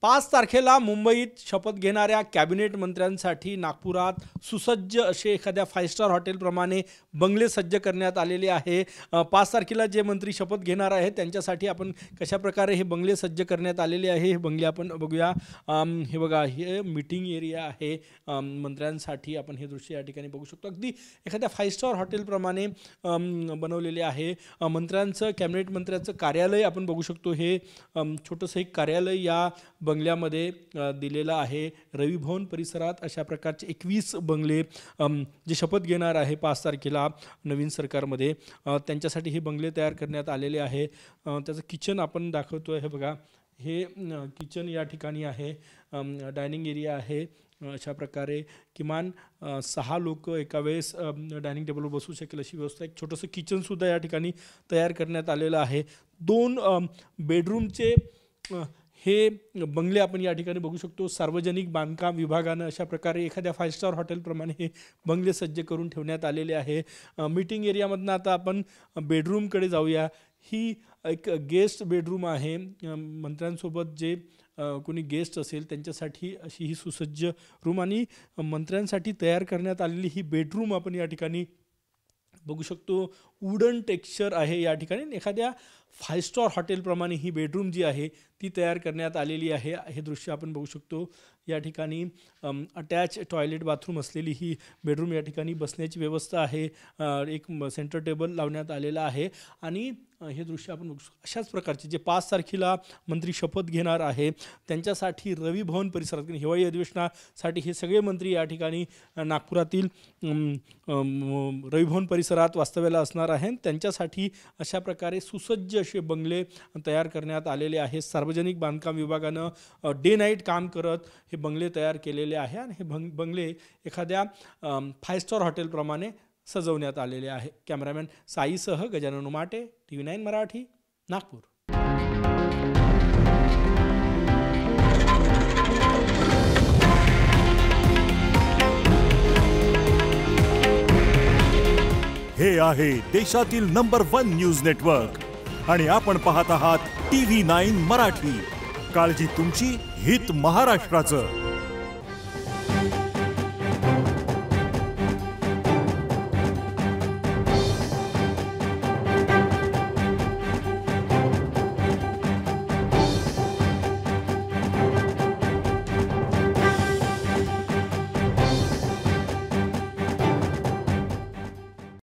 5 तारखेला मुंबईत शपथ घेणाऱ्या कॅबिनेट मंत्र्यांसाठी नागपुरात सुसज्ज असे एखाद्या 5 स्टार हॉटेलप्रमाणे बंगले सज्ज करण्यात आलेले आहे। 5 तारखेला जे मंत्री शपथ घेणार आहेत त्यांच्यासाठी आपण कशा प्रकारे हे बंगले सज्ज करण्यात आलेले आहे हे बंगले आपण बघूया। हे बघा, हे मीटिंग एरिया आहे मंत्र्यांसाठी। आपण हे दृश्य या ठिकाणी बघू शकतो। अगदी एखाद्या 5 स्टार हॉटेलप्रमाणे बनवलेले आहे। मंत्र्यांचं कॅबिनेट मंत्र्यांचं कार्यालय आपण बघू शकतो। हे छोटंसं एक कार्यालय या बंगल्यामध्ये दिलेला आहे। रवी भवन परिसरात अशा प्रकारचे 21 बंगले जे शपथ घेणार आहे 5 तारखेला नवीन सरकारमध्ये त्यांच्यासाठी हे बंगले तयार करण्यात आलेले आहे। त्याचं किचन आपण दाखवतोय। हे बघा, हे किचन या ठिकाणी आहे। डायनिंग एरिया आहे। अशा प्रकारे किमान 6 लोक एका वेळेस डायनिंग टेबलवर बसू शकेल अशी व्यवस्था। एक छोटंसं किचनसुद्धा या ठिकाणी तयार करण्यात आलेलं आहे। 2 बेडरूमचे हे बंगले आपण या ठिकाणी बघू शकतो। सार्वजनिक बांधकाम विभागानं अशा प्रकारे एखाद्या 5 स्टार हॉटेलप्रमाणे हे बंगले सज्ज करून ठेवण्यात आलेले आहे। मीटिंग एरियामधनं आता आपण बेडरूमकडे जाऊया। ही एक गेस्ट बेडरूम आहे। मंत्र्यांसोबत जे कोणी गेस्ट असेल त्यांच्यासाठी अशी ही सुसज्ज रूम आणि मंत्र्यांसाठी तयार करण्यात आलेली ही बेडरूम आपण या ठिकाणी बघू शकतो। वुडन टेक्स्चर आहे या ठिकाणी। एखाद्या 5 स्टार हॉटेलप्रमाणे ही बेडरूम जी आहे ती तयार करण्यात आलेली आहे। हे दृश्य आपण बघू शकतो। या ठिकाणी अटॅच टॉयलेट बाथरूम असलेली ही बेडरूम, या ठिकाणी बसण्याची व्यवस्था आहे। एक सेंटर टेबल लावण्यात आलेला आहे आणि हे दृश्य आपण बघू शकतो। अशाच प्रकारचे जे 5 तारखेला मंत्री शपथ घेणार आहे त्यांच्यासाठी रवी भवन परिसरात हिवाळी अधिवेशनासाठी हे सगळे मंत्री या ठिकाणी नागपुरातील रवी भवन परिसरात वास्तव्याला असणार आहेत। त्यांच्यासाठी अशा प्रकारे सुसज्ज असे बंगले तयार करण्यात आलेले आहेत। सार्वजनिक बांधकाम विभागानं डे नाईट काम करत हे बंगले तयार केलेले आहे आणि हे बंगले एखाद्या 5 स्टार हॉटेलप्रमाणे सजवण्यात आलेले आहे। कॅमेरामॅन साईसह गजानन उमाटे, TV9 मराठी, नागपूर। हे आहे देशातील नंबर 1 न्यूज नेटवर्क आणि आपण पाहत आहात TV9 मराठी। काळजी तुमची, हित महाराष्ट्राचं।